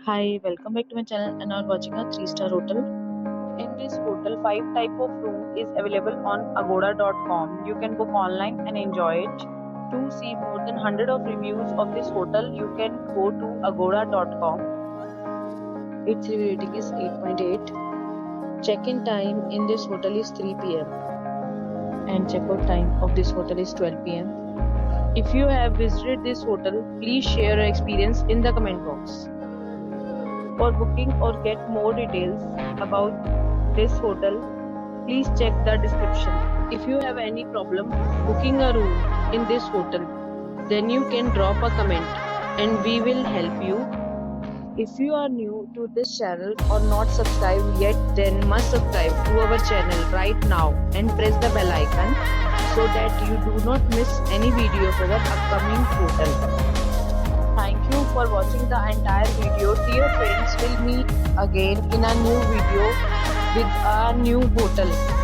Hi, welcome back to my channel and are watching a 3-star hotel. In this hotel, 5 type of room is available on agoda.com. You can book online and enjoy it. To see more than 100 of reviews of this hotel, you can go to agoda.com. Its review rating is 8.8. Check-in time in this hotel is 3 p.m. and check-out time of this hotel is 12 p.m. If you have visited this hotel, please share your experience in the comment box. For booking or get more details about this hotel, please check the description. If you have any problem booking a room in this hotel, then you can drop a comment and we will help you. If you are new to this channel or not subscribed yet, then must subscribe to our channel right now and press the bell icon so that you do not miss any video of our upcoming hotel. Thank you for watching the entire video. Dear friends, we'll meet again in a new video with a new hotel.